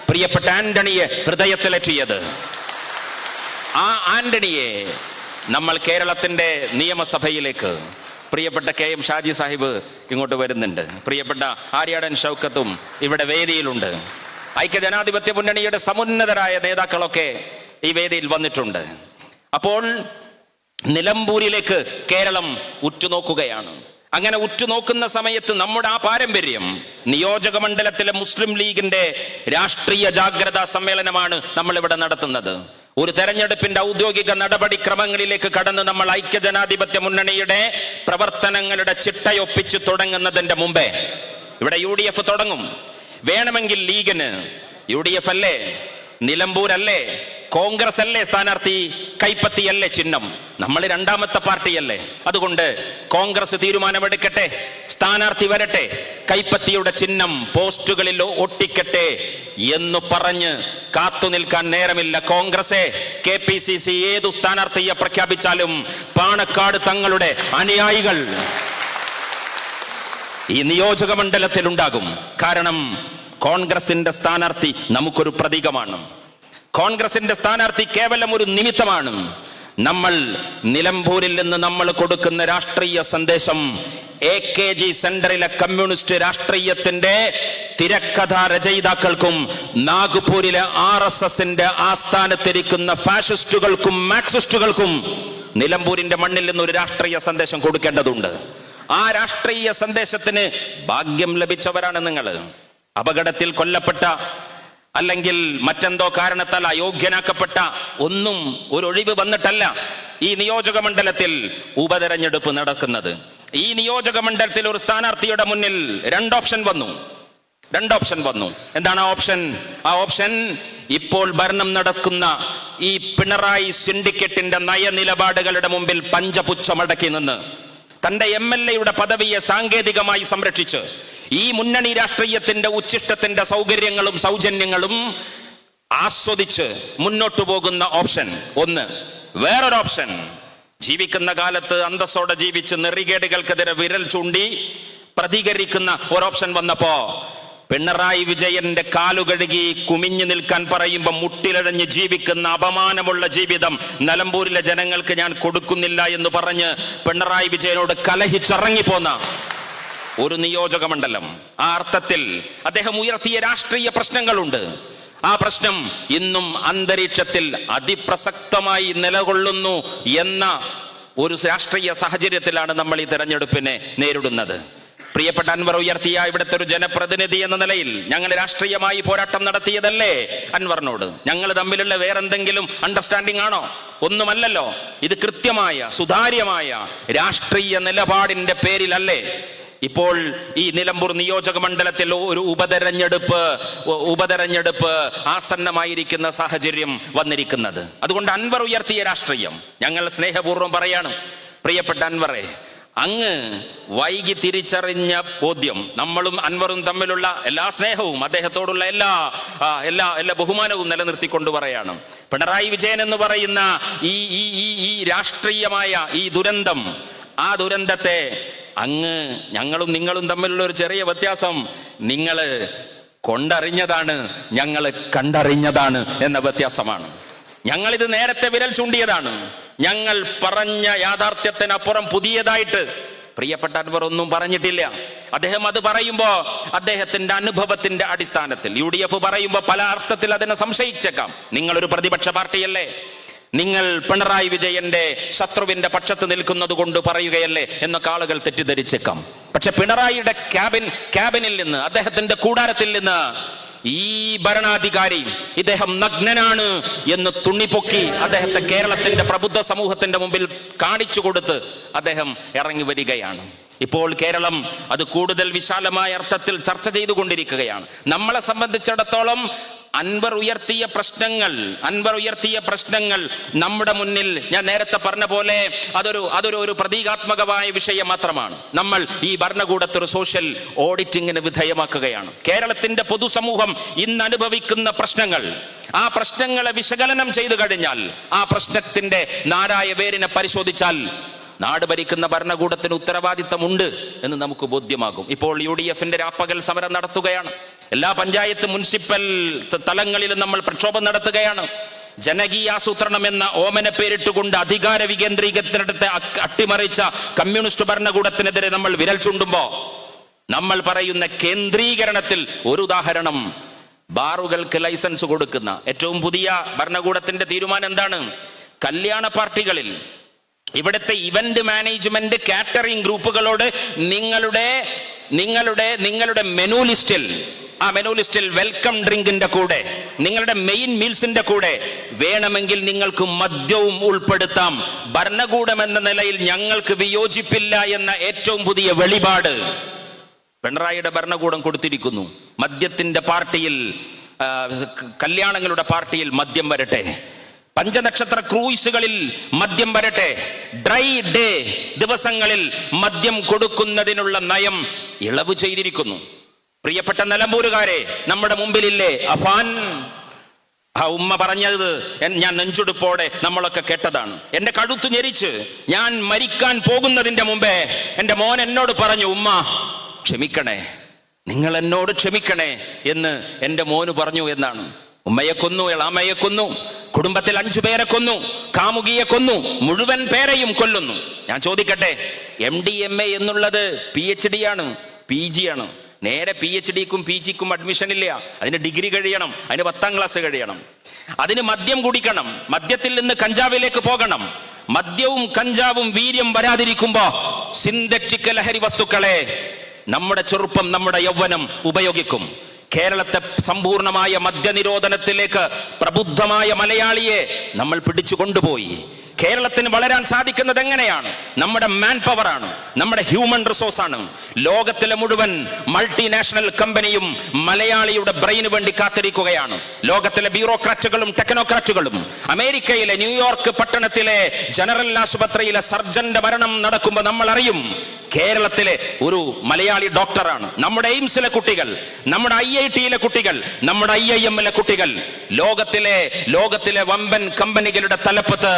പ്രിയപ്പെട്ട ആന്റണിയെ ഹൃദയത്തിലെത്തിയത്. ആ ആന്റണിയെ നമ്മൾ കേരളത്തിന്റെ നിയമസഭയിലേക്ക് പ്രിയപ്പെട്ട KM ഷാജി സാഹിബ് ഇങ്ങോട്ട് വരുന്നുണ്ട്. പ്രിയപ്പെട്ട ആര്യാടൻ ഷൗക്കത്തും ഇവിടെ വേദിയിലുണ്ട്. ഐക്യജനാധിപത്യ മുന്നണിയുടെ സമുന്നതരായ നേതാക്കളൊക്കെ ഈ വേദിയിൽ വന്നിട്ടുണ്ട്. അപ്പോൾ നിലമ്പൂരിലേക്ക് കേരളം ഉറ്റുനോക്കുകയാണ്. അങ്ങനെ ഉറ്റുനോക്കുന്ന സമയത്ത് നമ്മുടെ ആ പാരമ്പര്യം, നിയോജക മണ്ഡലത്തിലെ മുസ്ലിം ലീഗിന്റെ രാഷ്ട്രീയ ജാഗ്രതാ സമ്മേളനമാണ് നമ്മൾ ഇവിടെ നടത്തുന്നത്. ഒരു തെരഞ്ഞെടുപ്പിന്റെ ഔദ്യോഗിക നടപടിക്രമങ്ങളിലേക്ക് കടന്ന് നമ്മൾ ഐക്യജനാധിപത്യ മുന്നണിയുടെ പ്രവർത്തനങ്ങളുടെ ചിട്ടയൊപ്പിച്ച് തുടങ്ങുന്നതിന്റെ മുമ്പേ ഇവിടെ UDF തുടങ്ങും. വേണമെങ്കിൽ ലീഗിന് UDF അല്ലേ, നിലമ്പൂരല്ലേ, കോൺഗ്രസ് അല്ലേ സ്ഥാനാർത്ഥി, കൈപ്പത്തിയല്ലേ ചിഹ്നം, നമ്മൾ രണ്ടാമത്തെ പാർട്ടിയല്ലേ, അതുകൊണ്ട് കോൺഗ്രസ് തീരുമാനമെടുക്കട്ടെ, സ്ഥാനാർത്ഥി വരട്ടെ, കൈപ്പത്തിയുടെ ചിഹ്നം പോസ്റ്റുകളിൽ ഒട്ടിക്കട്ടെ എന്ന് പറഞ്ഞ് കാത്തു നിൽക്കാൻ നേരമില്ല. കോൺഗ്രസ് KPCC ഏതു സ്ഥാനാർത്ഥിയെ പ്രഖ്യാപിച്ചാലും പാണക്കാട് തങ്ങളുടെ അനുയായികൾ ഈ നിയോജക മണ്ഡലത്തിൽ ഉണ്ടാകും. കാരണം കോൺഗ്രസിന്റെ സ്ഥാനാർത്ഥി നമുക്കൊരു പ്രതീകമാണ്. കോൺഗ്രസിന്റെ സ്ഥാനാർത്ഥി കേവലം ഒരു നിമിത്തമാണ്. നമ്മൾ നിലമ്പൂരിൽ നിന്ന് നമ്മൾ കൊടുക്കുന്ന രാഷ്ട്രീയ സന്ദേശം AKG സെന്ററിലെ കമ്മ്യൂണിസ്റ്റ് രാഷ്ട്രീയത്തിന്റെ തിരക്കഥാ രചയിതാക്കൾക്കും നാഗ്പൂരിലെ RSSന്റെ ആസ്ഥാനത്തിരിക്കുന്ന ഫാഷിസ്റ്റുകൾക്കും മാർക്സിസ്റ്റുകൾക്കും നിലമ്പൂരിന്റെ മണ്ണിൽ നിന്ന് ഒരു രാഷ്ട്രീയ സന്ദേശം കൊടുക്കേണ്ടതുണ്ട്. ആ രാഷ്ട്രീയ സന്ദേശത്തിന് ഭാഗ്യം ലഭിച്ചവരാണ് നിങ്ങൾ. അപകടത്തിൽ കൊല്ലപ്പെട്ട അല്ലെങ്കിൽ മറ്റെന്തോ കാരണത്താൽ അയോഗ്യനാക്കപ്പെട്ട ഒന്നും ഒരു ഒഴിവ് വന്നിട്ടല്ല ഈ നിയോജക മണ്ഡലത്തിൽ ഉപതെരഞ്ഞെടുപ്പ് നടക്കുന്നത്. ഈ നിയോജക മണ്ഡലത്തിൽ ഒരു സ്ഥാനാർത്ഥിയുടെ മുന്നിൽ രണ്ട് ഓപ്ഷൻ വന്നു. എന്താണ് ആ ഓപ്ഷൻ? ഇപ്പോൾ ഭരണം നടക്കുന്ന ഈ പിണറായി സിൻഡിക്കേറ്റിന്റെ നയനിലപാടുകളുടെ മുമ്പിൽ പഞ്ചപുച്ഛമടക്കി നിന്ന് തന്റെ MLA പദവിയെ സാങ്കേതികമായി സംരക്ഷിച്ച് ഈ മുന്നണി രാഷ്ട്രീയത്തിന്റെ ഉച്ഛിഷ്ടത്തിന്റെ സൗകര്യങ്ങളും സൗജന്യങ്ങളും ആസ്വദിച്ച് മുന്നോട്ടു പോകുന്ന ഓപ്ഷൻ ഒന്ന്. വേറൊരു ഓപ്ഷൻ, ജീവിക്കുന്ന കാലത്ത് അന്തസ്സോടെ ജീവിച്ച് നെറികേടുകൾക്കെതിരെ വിരൽ ചൂണ്ടി പ്രതികരിക്കുന്ന ഒരു ഓപ്ഷൻ വന്നപ്പോ പിണറായി വിജയന്റെ കാലുകഴുകി കുമിഞ്ഞു നിൽക്കാൻ പറയുമ്പോൾ മുട്ടിലഴഞ്ഞ് ജീവിക്കുന്ന അപമാനമുള്ള ജീവിതം നിലമ്പൂരിലെ ജനങ്ങൾക്ക് ഞാൻ കൊടുക്കുന്നില്ല എന്ന് പറഞ്ഞ് പിണറായി വിജയനോട് കലഹിച്ചിറങ്ങിപ്പോന്ന ഒരു നിയോജക മണ്ഡലം. ആ അർത്ഥത്തിൽ അദ്ദേഹം ഉയർത്തിയ രാഷ്ട്രീയ പ്രശ്നങ്ങളുണ്ട്. ആ പ്രശ്നം ഇന്നും അന്തരീക്ഷത്തിൽ അതിപ്രസക്തമായി നിലകൊള്ളുന്നു എന്ന ഒരു രാഷ്ട്രീയ സാഹചര്യത്തിലാണ് നമ്മൾ ഈ തെരഞ്ഞെടുപ്പിനെ നേരിടുന്നത്. പ്രിയപ്പെട്ട അൻവർ ഉയർത്തിയ ഇവിടുത്തെ ഒരു ജനപ്രതിനിധി എന്ന നിലയിൽ ഞങ്ങൾ രാഷ്ട്രീയമായി പോരാട്ടം നടത്തിയതല്ലേ അൻവറിനോട്? ഞങ്ങൾ തമ്മിലുള്ള വേറെന്തെങ്കിലും അണ്ടർസ്റ്റാൻഡിംഗ് ആണോ? ഒന്നുമല്ലല്ലോ. ഇത് കൃത്യമായ സുതാര്യമായ രാഷ്ട്രീയ നിലപാടിന്റെ പേരിലല്ലേ ഇപ്പോൾ ഈ നിലമ്പൂർ നിയോജക മണ്ഡലത്തിൽ ഒരു ഉപതെരഞ്ഞെടുപ്പ് ആസന്നമായിരിക്കുന്ന സാഹചര്യം വന്നിരിക്കുന്നത്? അതുകൊണ്ട് അൻവർ ഉയർത്തിയ രാഷ്ട്രീയം ഞങ്ങൾ സ്നേഹപൂർവ്വം പറയാണ്. പ്രിയപ്പെട്ട അൻവറെ, അങ്ങ് വൈകി തിരിച്ചറിഞ്ഞ ബോധ്യം, നമ്മളും അൻവറും തമ്മിലുള്ള എല്ലാ സ്നേഹവും അദ്ദേഹത്തോടുള്ള എല്ലാ ബഹുമാനവും നിലനിർത്തിക്കൊണ്ട് പറയാണ്. പിണറായി വിജയൻ എന്ന് പറയുന്ന ഈ രാഷ്ട്രീയമായ ഈ ദുരന്തം, ആ ദുരന്തത്തെ അങ്ങ് ഞങ്ങളും നിങ്ങളും തമ്മിലുള്ള ഒരു ചെറിയ വ്യത്യാസം, നിങ്ങൾ കൊണ്ടറിഞ്ഞതാണ്, ഞങ്ങൾ കണ്ടറിഞ്ഞതാണ് എന്ന വ്യത്യാസമാണ്. ഞങ്ങളിത് നേരത്തെ വിരൽ ചൂണ്ടിയതാണ്. ഞങ്ങൾ പറഞ്ഞ യാഥാർത്ഥ്യത്തിനപ്പുറം പുതിയതായിട്ട് പ്രിയപ്പെട്ട അൻവർ ഒന്നും പറഞ്ഞിട്ടില്ല. അദ്ദേഹം അത് പറയുമ്പോ അദ്ദേഹത്തിന്റെ അനുഭവത്തിന്റെ അടിസ്ഥാനത്തിൽ, UDF പറയുമ്പോ പല അർത്ഥത്തിൽ അതിനെ സംശയിച്ചേക്കാം. നിങ്ങളൊരു പ്രതിപക്ഷ പാർട്ടിയല്ലേ, നിങ്ങൾ പിണറായി വിജയന്റെ ശത്രുവിന്റെ പക്ഷത്ത് നിൽക്കുന്നത് കൊണ്ട് പറയുകയല്ലേ എന്നൊക്കെ ആളുകൾ തെറ്റിദ്ധരിച്ചേക്കാം. പക്ഷെ പിണറായിയുടെ ക്യാബിനിൽ നിന്ന്, അദ്ദേഹത്തിന്റെ കൂടാരത്തിൽ നിന്ന് ഈ ഭരണാധികാരി ഇദ്ദേഹം നഗ്നനാണ് എന്ന് തുണിപ്പൊക്കി അദ്ദേഹത്തെ കേരളത്തിന്റെ പ്രബുദ്ധ സമൂഹത്തിന്റെ മുമ്പിൽ കാണിച്ചു കൊടുത്ത് അദ്ദേഹം ഇറങ്ങി വരികയാണ്. ഇപ്പോൾ കേരളം അത് കൂടുതൽ വിശാലമായ അർത്ഥത്തിൽ ചർച്ച ചെയ്തുകൊണ്ടിരിക്കുകയാണ്. നമ്മളെ സംബന്ധിച്ചിടത്തോളം അൻവർ ഉയർത്തിയ പ്രശ്നങ്ങൾ നമ്മുടെ മുന്നിൽ, ഞാൻ നേരത്തെ പറഞ്ഞ പോലെ അതൊരു പ്രതീകാത്മകമായ വിഷയം മാത്രമാണ്. നമ്മൾ ഈ ഭരണകൂടത്തെ ഒരു സോഷ്യൽ ഓഡിറ്റിങ്ങിന് വിധേയമാക്കുകയാണ്. കേരളത്തിന്റെ പൊതുസമൂഹം ഇന്ന് അനുഭവിക്കുന്ന പ്രശ്നങ്ങൾ, ആ പ്രശ്നങ്ങളെ വിശകലനം ചെയ്തു കഴിഞ്ഞാൽ, ആ പ്രശ്നത്തിന്റെ നാരായ വേരിനെ പരിശോധിച്ചാൽ നാട് ഭരിക്കുന്ന ഭരണകൂടത്തിന് ഉത്തരവാദിത്തമുണ്ട് എന്ന് നമുക്ക് ബോധ്യമാകും. ഇപ്പോൾ UDF-ന്റെ രാപ്പകൽ സമരം നടത്തുകയാണ്. എല്ലാ പഞ്ചായത്ത് മുനിസിപ്പൽ തലങ്ങളിലും നമ്മൾ പ്രക്ഷോഭം നടത്തുകയാണ്. ജനകീയാസൂത്രണം എന്ന ഓമന പേരിട്ടുകൊണ്ട് അധികാര വികേന്ദ്രീകരണത്തെ അട്ടിമറിച്ച കമ്മ്യൂണിസ്റ്റ് ഭരണകൂടത്തിനെതിരെ നമ്മൾ വിരൽ ചൂണ്ടുമ്പോ നമ്മൾ പറയുന്ന കേന്ദ്രീകരണത്തിൽ ഒരു ഉദാഹരണം, ബാറുകൾക്ക് ലൈസൻസ് കൊടുക്കുന്ന ഏറ്റവും പുതിയ ഭരണകൂടത്തിന്റെ തീരുമാനം എന്താണ്? കല്യാണ പാർട്ടികളിൽ ഇവിടുത്തെ ഇവന്റ് മാനേജ്മെന്റ് കാറ്ററിംഗ് ഗ്രൂപ്പുകളോട് നിങ്ങളുടെ മെനു ലിസ്റ്റിൽ വെൽക്കം ഡ്രിങ്കിന്റെ കൂടെ, നിങ്ങളുടെ മെയിൻ മീൽസിന്റെ കൂടെ വേണമെങ്കിൽ നിങ്ങൾക്ക് മദ്യവും ഉൾപ്പെടുത്താം. ഭരണകൂടം എന്ന നിലയിൽ ഞങ്ങൾക്ക് വിയോജിപ്പില്ല എന്ന ഏറ്റവും പുതിയ വെളിപാട് പിണറായിയുടെ ഭരണകൂടം കൊടുത്തിരിക്കുന്നു. മദ്യത്തിന്റെ പാർട്ടിയിൽ, കല്യാണങ്ങളുടെ പാർട്ടിയിൽ മദ്യം വരട്ടെ, പഞ്ചനക്ഷത്ര ക്രൂയിസുകളിൽ മദ്യം വരട്ടെ, ഡ്രൈ ഡേ ദിവസങ്ങളിൽ മദ്യം കൊടുക്കുന്നതിനുള്ള നയം ഇളവ് ചെയ്തിരിക്കുന്നു. പ്രിയപ്പെട്ട നിലമ്പൂരുകാരെ, നമ്മുടെ മുമ്പിലില്ലേ അഫാൻ? ആ ഉമ്മ പറഞ്ഞത് ഞാൻ നെഞ്ചുടുപ്പോടെ നമ്മളൊക്കെ കേട്ടതാണ്. എന്റെ കഴുത്ത് ഞെരിച്ച് ഞാൻ മരിക്കാൻ പോകുന്നതിന്റെ മുമ്പേ എന്റെ മോൻ എന്നോട് പറഞ്ഞു, ഉമ്മ ക്ഷമിക്കണേ, നിങ്ങൾ എന്നോട് ക്ഷമിക്കണേ എന്ന് എന്റെ മോന് പറഞ്ഞു എന്നാണ്. ഉമ്മയെ കൊന്നു, എളാമയെ കൊന്നു, കുടുംബത്തിൽ 5 പേരെ കൊന്നു, കാമുകിയെ കൊന്നു, മുഴുവൻ പേരെയും കൊല്ലുന്നു. ഞാൻ ചോദിക്കട്ടെ, MDMA എന്നുള്ളത് PhD ആണ്, PG ആണ്. നേരെ PhDക്കും PGക്കും അഡ്മിഷൻ ഇല്ല. അതിന് ഡിഗ്രി കഴിയണം, അതിന് 10ാം ക്ലാസ് കഴിയണം, അതിന് മദ്യം കുടിക്കണം, മദ്യത്തിൽ നിന്ന് കഞ്ചാവിലേക്ക് പോകണം. മദ്യവും കഞ്ചാവും വീര്യം വരാതിരിക്കുമ്പോ സിന്തറ്റിക് ലഹരി വസ്തുക്കളെ നമ്മുടെ ചെറുപ്പം, നമ്മുടെ യൗവനം ഉപയോഗിക്കും. കേരളത്തെ സമ്പൂർണമായ മദ്യനിരോധനത്തിലേക്ക് പ്രബുദ്ധമായ മലയാളിയെ നമ്മൾ പിടിച്ചു കൊണ്ടുപോയി. കേരളത്തിന് വളരാൻ സാധിക്കുന്നത് എങ്ങനെയാണ്? നമ്മുടെ മാൻ പവർ ആണ്, നമ്മുടെ ഹ്യൂമൻ റിസോഴ്സ് ആണ്. ലോകത്തിലെ മുഴുവൻ മൾട്ടിനാഷണൽ കമ്പനിയും മലയാളിയുടെ ബ്രെയിന് വേണ്ടി കാത്തിരിക്കുകയാണ്. ലോകത്തിലെ ബ്യൂറോക്രാറ്റുകളും ടെക്നോക്രാറ്റുകളും. അമേരിക്കയിലെ ന്യൂയോർക്ക് പട്ടണത്തിലെ ജനറൽ ആശുപത്രിയിലെ സർജന്റെ മരണം നടക്കുമ്പോൾ നമ്മൾ അറിയും കേരളത്തിലെ ഒരു മലയാളി ഡോക്ടറാണ്. നമ്മുടെ എയിംസിലെ കുട്ടികൾ, നമ്മുടെ IIT-യിലെ കുട്ടികൾ, നമ്മുടെ IIM-ലെ കുട്ടികൾ ലോകത്തിലെ വമ്പൻ കമ്പനികളുടെ തലപ്പത്ത്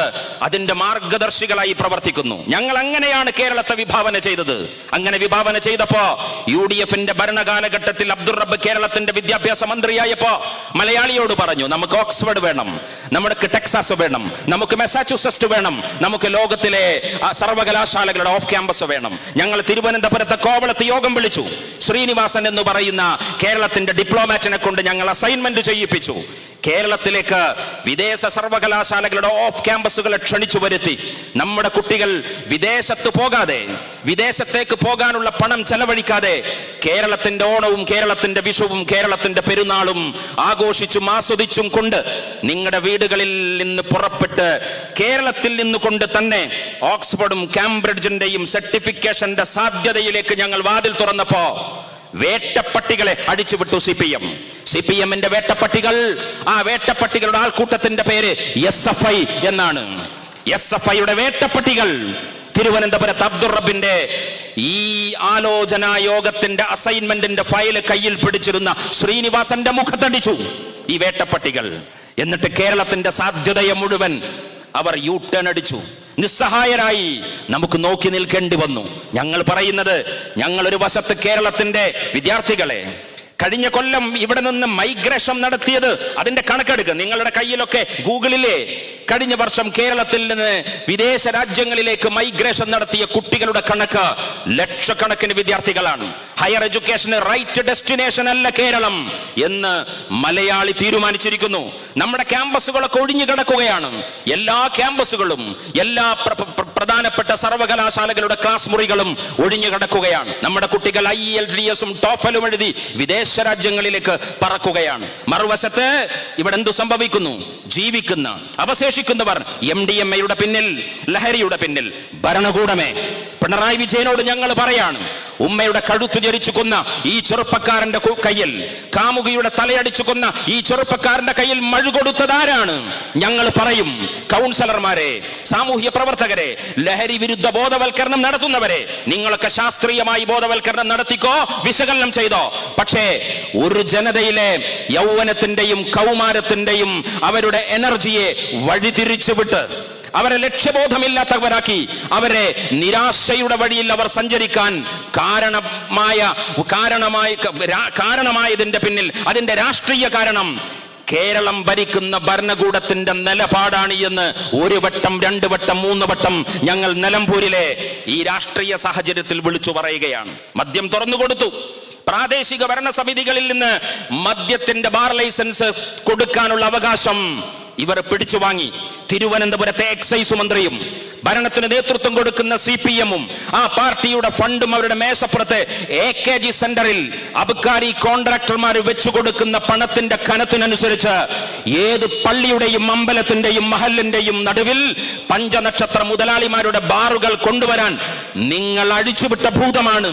അതിന്റെ മാർഗദർശികളായി പ്രവർത്തിക്കുന്നു. ഞങ്ങൾ അങ്ങനെയാണ് കേരളത്തെ വിഭാവന ചെയ്തത്. അങ്ങനെ വിഭാവന ചെയ്തപ്പോ UDF-ന്റെ ഭരണകാലഘട്ടത്തിൽ അബ്ദുൾ റബ്ബ് കേരളത്തിന്റെ വിദ്യാഭ്യാസ മന്ത്രിയായപ്പോ മലയാളിയോട് പറഞ്ഞു, നമുക്ക് ഓക്സ്ഫോർഡ് വേണം, നമുക്ക് ടെക്സാസ് വേണം, നമുക്ക് മെസാച്യൂസെറ്റ്സ് വേണം, നമുക്ക് ലോകത്തിലെ സർവകലാശാലകളുടെ ഓഫ് ക്യാമ്പസ് വേണം. ഞങ്ങൾ തിരുവനന്തപുരത്തെ കോവളത്ത് യോഗം വിളിച്ചു. ശ്രീനിവാസൻ എന്ന് പറയുന്ന കേരളത്തിന്റെ ഡിപ്ലോമാറ്റിനെ കൊണ്ട് ഞങ്ങൾ അസൈൻമെന്റ് ചെയ്യിപ്പിച്ചു. കേരളത്തിലേക്ക് വിദേശ സർവകലാശാലകളുടെ ഓഫ് ക്യാമ്പസുകളെ ക്ഷണിച്ചു വരുത്തി. നമ്മുടെ കുട്ടികൾ വിദേശത്ത് പോകാതെ, വിദേശത്തേക്ക് പോകാനുള്ള പണം ചെലവഴിക്കാതെ കേരളത്തിന്റെ ഓണവും കേരളത്തിന്റെ വിഷുവും കേരളത്തിന്റെ പെരുന്നാളും ആഘോഷിച്ചും ആസ്വദിച്ചും കൊണ്ട് നിങ്ങളുടെ വീടുകളിൽ നിന്ന് പുറപ്പെട്ട് കേരളത്തിൽ നിന്നുകൊണ്ട് തന്നെ ഓക്സ്ഫോർഡും കാംബ്രിഡ്ജിന്റെയും സർട്ടിഫിക്കേഷന്റെ സാധ്യതയിലേക്ക് ഞങ്ങൾ വാതിൽ തുറന്നപ്പോ വേട്ടപ്പട്ടികളെ അടിച്ചുവിട്ടു CPM-ന്റെ വേട്ടപ്പട്ടികൾ. ആ വേട്ടപ്പട്ടികളുടെ ആൾക്കൂട്ടത്തിന്റെ പേര് SFI എന്നാണ്. SFI-യുടെ വേട്ടപ്പട്ടികൾ തിരുവനന്തപുരത്ത് അബ്ദുൾ റബ്ബിന്റെ ഈ ആലോചനാ യോഗത്തിന്റെ അസൈൻമെന്റിന്റെ ഫയല് കയ്യിൽ പിടിച്ചിരുന്ന ശ്രീനിവാസന്റെ മുഖത്തടിച്ചു ഈ വേട്ടപ്പട്ടികൾ. എന്നിട്ട് കേരളത്തിന്റെ സാധ്യതയെ മുഴുവൻ അവർ യു-ടേൺ അടിച്ചു. നിസ്സഹായരായി നമുക്ക് നോക്കി നിൽക്കേണ്ടി വന്നു. ഞങ്ങൾ പറയുന്നത്, ഞങ്ങൾ ഒരു വശത്ത് കേരളത്തിന്റെ വിദ്യാർത്ഥികളെ കഴിഞ്ഞ കൊല്ലം ഇവിടെ നിന്ന് മൈഗ്രേഷൻ നടത്തിയത്, അതിന്റെ കണക്കെടുക്കുക. നിങ്ങളുടെ കയ്യിലൊക്കെ ഗൂഗിളിലെ കഴിഞ്ഞ വർഷം കേരളത്തിൽ നിന്ന് വിദേശ രാജ്യങ്ങളിലേക്ക് മൈഗ്രേഷൻ നടത്തിയ കുട്ടികളുടെ കണക്ക് ലക്ഷക്കണക്കിന് വിദ്യാർത്ഥികളാണ്. ഹയർ എഡ്യൂക്കേഷന് റൈറ്റ് ഡെസ്റ്റിനേഷൻ അല്ല കേരളം എന്ന് മലയാളി തീരുമാനിച്ചിരിക്കുന്നു. നമ്മുടെ ക്യാമ്പസുകളൊക്കെ ഒഴിഞ്ഞു കിടക്കുകയാണ്. എല്ലാ ക്യാമ്പസുകളും, എല്ലാ പ്രധാനപ്പെട്ട സർവകലാശാലകളുടെ ക്ലാസ് മുറികളും ഒഴിഞ്ഞു കിടക്കുകയാണ്. നമ്മുടെ കുട്ടികൾ IELTS-ഉം TOEFL-ഉം എഴുതി വിദേശ രാജ്യങ്ങളിലേക്ക് പറക്കുകയാണ്. മറുവശത്ത് ഇവിടെ എന്തു സംഭവിക്കുന്നു? ജീവിക്കുന്ന, അവശേഷിക്കുന്നവർ MDMA-യുടെ പിന്നിൽ, ലഹരിയുടെ പിന്നിൽ. ഭരണകൂടമേ, പിണറായി വിജയനോട് ഞങ്ങൾ പറയാണ്, ഉമ്മയുടെ കഴുത്തു ജരിച്ചു കൊന്ന ഈ ചെറുപ്പക്കാരന്റെ കയ്യിൽ, കാമുകിയുടെ തലയടിച്ചു കൊന്ന ഈ ചെറുപ്പക്കാരന്റെ കയ്യിൽ മഴു കൊടുത്തതാരാണ്? ഞങ്ങൾ പറയും, കൗൺസിലർമാരെ, സാമൂഹ്യ പ്രവർത്തകരെ, ലഹരി വിരുദ്ധ ബോധവൽക്കരണം നടത്തുന്നവരെ, നിങ്ങളൊക്കെ ശാസ്ത്രീയമായി ബോധവൽക്കരണം നടത്തിക്കോ, വിശകലനം ചെയ്തോ. പക്ഷേ ഒരു ജനതയിലെ യൗവനത്തിന്റെയും കൗമാരത്തിന്റെയും അവരുടെ എനർജിയെ വഴിതിരിച്ചു വിട്ട് അവരെ ലക്ഷ്യബോധമില്ലാത്തവരാക്കി, അവരെ നിരാശയുടെ വഴിയിൽ അവർ സഞ്ചരിക്കാൻ കാരണമായതിന്റെ പിന്നിൽ അതിന്റെ രാഷ്ട്രീയ കാരണം കേരളം ഭരിക്കുന്ന ഭരണകൂടത്തിന്റെ നിലപാടാണ് എന്ന് ഒരു വട്ടം, രണ്ട് വട്ടം, മൂന്ന് വട്ടം ഞങ്ങൾ നിലമ്പൂരിലെ ഈ രാഷ്ട്രീയ സാഹചര്യത്തിൽ വിളിച്ചു പറയുകയാണ്. മദ്യം തുറന്നുകൊടുത്തു. പ്രാദേശിക ഭരണസമിതികളിൽ നിന്ന് മദ്യത്തിന്റെ ബാർ ലൈസൻസ് കൊടുക്കാനുള്ള അവകാശം ഇവർ പിടിച്ചു വാങ്ങി. തിരുവനന്തപുരത്തെ എക്സൈസ് മന്ത്രിയും ഭരണത്തിന് നേതൃത്വം കൊടുക്കുന്ന CPM-ഉം ആ പാർട്ടിയുടെ ഫണ്ടും അവരുടെ മേശപ്പുറത്ത് AKG സെന്ററിൽ അബ്കാരി കോൺട്രാക്ടർമാർ വെച്ചു കൊടുക്കുന്ന പണത്തിന്റെ കനത്തിനനുസരിച്ച് ഏത് പള്ളിയുടെയും അമ്പലത്തിന്റെയും മഹലിന്റെയും നടുവിൽ പഞ്ചനക്ഷത്ര മുതലാളിമാരുടെ ബാറുകൾ കൊണ്ടുവരാൻ നിങ്ങൾ അഴിച്ചുവിട്ട ഭൂതമാണ്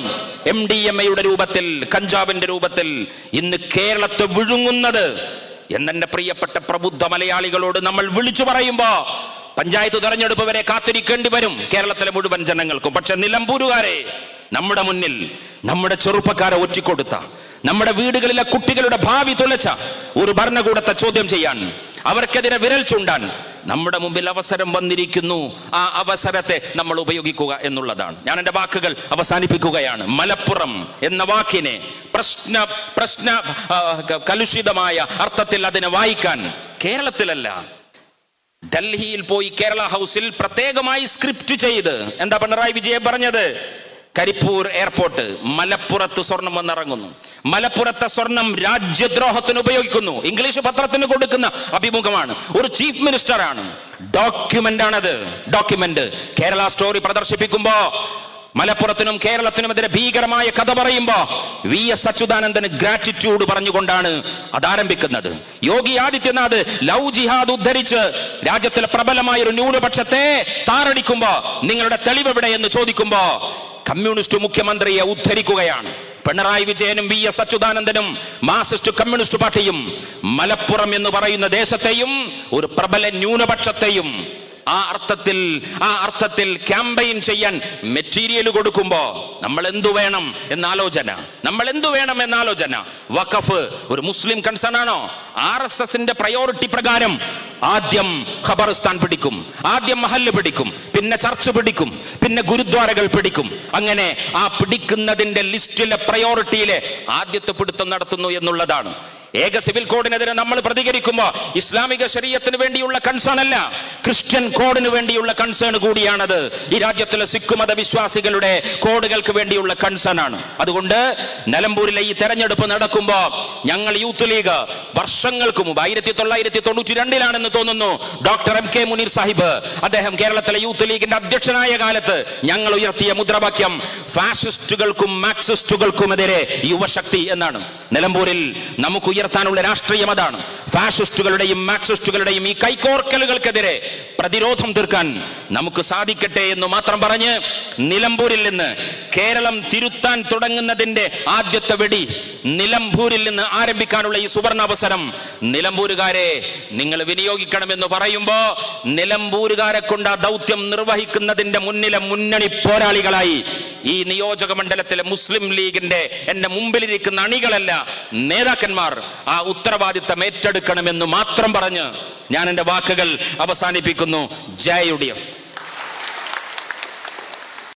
MDMA-യുടെ രൂപത്തിൽ, കഞ്ചാവിന്റെ രൂപത്തിൽ ഇന്ന് കേരളത്തെ വിഴുങ്ങുന്നത് എന്നെ പ്രിയപ്പെട്ട പ്രബുദ്ധ മലയാളികളോട് നമ്മൾ വിളിച്ചു പറയുമ്പോ പഞ്ചായത്ത് തെരഞ്ഞെടുപ്പ് വരെ കാത്തിരിക്കേണ്ടി വരും കേരളത്തിലെ മുഴുവൻ ജനങ്ങൾക്കും. പക്ഷെ നിലമ്പൂരുകാരെ, നമ്മുടെ മുന്നിൽ നമ്മുടെ ചെറുപ്പക്കാരെ ഒറ്റിക്കൊടുത്ത, നമ്മുടെ വീടുകളിലെ കുട്ടികളുടെ ഭാവി തുലച്ച ഒരു ഭരണകൂടത്തെ ചോദ്യം ചെയ്യാൻ, അവർക്കെതിരെ വിരൽ ചൂണ്ടാൻ നമ്മുടെ മുമ്പിൽ അവസരം വന്നിരിക്കുന്നു. ആ അവസരത്തെ നമ്മൾ ഉപയോഗിക്കുക എന്നുള്ളതാണ്. ഞാൻ എൻ്റെ വാക്കുകൾ അവസാനിപ്പിക്കുകയാണ്. മലപ്പുറം എന്ന വാക്കിനെ പ്രശ്ന കലുഷിതമായ അർത്ഥത്തിൽ അതിനെ വായിക്കാൻ കേരളത്തിലല്ല, ഡൽഹിയിൽ പോയി കേരള ഹൗസിൽ പ്രത്യേകമായി സ്ക്രിപ്റ്റ് ചെയ്ത് എന്താ പിണറായി വിജയൻ പറഞ്ഞത്? കരിപ്പൂർ എയർപോർട്ട്, മലപ്പുറത്ത് സ്വർണം വന്നിറങ്ങുന്നു, മലപ്പുറത്തെ സ്വർണം രാജ്യദ്രോഹത്തിന് ഉപയോഗിക്കുന്നു. ഇംഗ്ലീഷ് പത്രത്തിന് കൊടുക്കുന്ന അഭിമുഖമാണ്. ഒരു ചീഫ് മിനിസ്റ്റർ ആണ്. ഡോക്യുമെന്റ് ആണത്. ഡോക്യുമെന്റ് കേരള സ്റ്റോറി പ്രദർശിപ്പിക്കുമ്പോ മലപ്പുറത്തിനും കേരളത്തിനുമെതിരെ ഭീകരമായ കഥ പറയുമ്പോ VS അച്യുതാനന്ദന് ഗ്രാറ്റിറ്റ്യൂഡ് പറഞ്ഞുകൊണ്ടാണ് അത് ആരംഭിക്കുന്നത്. യോഗി ആദിത്യനാഥ് ലവ് ജിഹാദ് ഉദ്ധരിച്ച് രാജ്യത്തിലെ പ്രബലമായ ഒരു ന്യൂനപക്ഷത്തെ താറടിക്കുമ്പോ നിങ്ങളുടെ തെളിവ് എവിടെ എന്ന് ചോദിക്കുമ്പോ കമ്മ്യൂണിസ്റ്റ് മുഖ്യമന്ത്രിയെ ഉദ്ധരിക്കുകയാണ്. പിണറായി വിജയനും VS അച്യുതാനന്ദനും മാർക്സിസ്റ്റ് കമ്മ്യൂണിസ്റ്റ് പാർട്ടിയും മലപ്പുറം എന്ന് പറയുന്ന ദേശത്തെയും ഒരു പ്രബല ന്യൂനപക്ഷത്തെയും ആ അർത്ഥത്തിൽ ക്യാമ്പയിൻ ചെയ്യാൻ മെറ്റീരിയൽ കൊടുക്കുമ്പോ നമ്മൾ എന്തു വേണം എന്നാലോചന. വഖഫ് ഒരു മുസ്ലിം കൺസേൺ ആണോ? RSSന്റെ പ്രയോറിറ്റി പ്രകാരം ആദ്യം ഖബർസ്ഥാൻ പിടിക്കും, ആദ്യം മഹല്ല് പിടിക്കും, പിന്നെ ചർച്ച് പിടിക്കും, പിന്നെ ഗുരുദ്വാരകൾ പിടിക്കും. അങ്ങനെ ആ പിടിക്കുന്നതിന്റെ ലിസ്റ്റിലെ പ്രയോറിറ്റിയിലെ ആദ്യത്തെ പിടുത്തം നടത്തുന്നു എന്നുള്ളതാണ്. ഏക സിവിൽ കോഡിനെതിരെ നമ്മൾ പ്രതികരിക്കുമ്പോൾ ഇസ്ലാമിക ശരീഅത്തിന് വേണ്ടിയുള്ള കൺസേൺ അല്ല, ക്രിസ്ത്യൻ കോഡിന് വേണ്ടിയുള്ള കൺസേൺ കൂടിയാണത്. ഈ രാജ്യത്തിലെ സിഖ് മത വിശ്വാസികളുടെ കോഡുകൾക്ക് വേണ്ടിയുള്ള കൺസേൺ ആണ്. അതുകൊണ്ട് നിലമ്പൂരിലെ ഈ തെരഞ്ഞെടുപ്പ് നടക്കുമ്പോൾ ഞങ്ങൾ യൂത്ത് ലീഗ് വർഷങ്ങൾക്ക് മുമ്പ് 1992 തോന്നുന്നു ഡോക്ടർ MK മുനീർ സാഹിബ്, അദ്ദേഹം കേരളത്തിലെ യൂത്ത് ലീഗിന്റെ അധ്യക്ഷനായ കാലത്ത് ഞങ്ങൾ ഉയർത്തിയ മുദ്രാവാക്യം ഫാഷിസ്റ്റുകൾക്കും മാർക്സിസ്റ്റുകൾക്കുമെതിരെ യുവശക്തി എന്നാണ്. നിലമ്പൂരിൽ നമുക്ക് ഉയർത്താനുള്ള രാഷ്ട്രീയം അതാണ്. ഫാഷിസ്റ്റുകളുടെയും മാർക്സിസ്റ്റുകളുടെയും ഈ കൈകോർക്കലുകൾക്കെതിരെ പ്രതിരോധം തീർക്കാൻ നമുക്ക് സാധിക്കട്ടെ എന്ന് മാത്രം പറഞ്ഞ് നിലമ്പൂരിൽ നിന്ന് കേരളം തിരുത്താൻ തുടങ്ങുന്നതിന്റെ ആദ്യത്തെ വെടി നിലമ്പൂരിൽ നിന്ന് ആരംഭിക്കാനുള്ള ഈ സുവർണാവസരം നിലമ്പൂരുകാരെ നിങ്ങൾ വിനിയോഗിക്കണമെന്ന് പറയുമ്പോ നിലമ്പൂരുകാരെ കൊണ്ട് ആ ദൗത്യം നിർവഹിക്കുന്നതിന്റെ മുന്നിലെ മുന്നണി പോരാളികളായി ഈ നിയോജക മണ്ഡലത്തിലെ മുസ്ലിം ലീഗിന്റെ എന്റെ മുമ്പിലിരിക്കുന്ന അണികളല്ല, നേതാക്കന്മാർ ആ ഉത്തരവാദിത്തം ഏറ്റെടുക്കണമെന്ന് മാത്രം പറഞ്ഞ് ഞാൻ എൻ്റെ വാക്കുകൾ അവസാനിപ്പിക്കുന്നു. ജയ് UDF.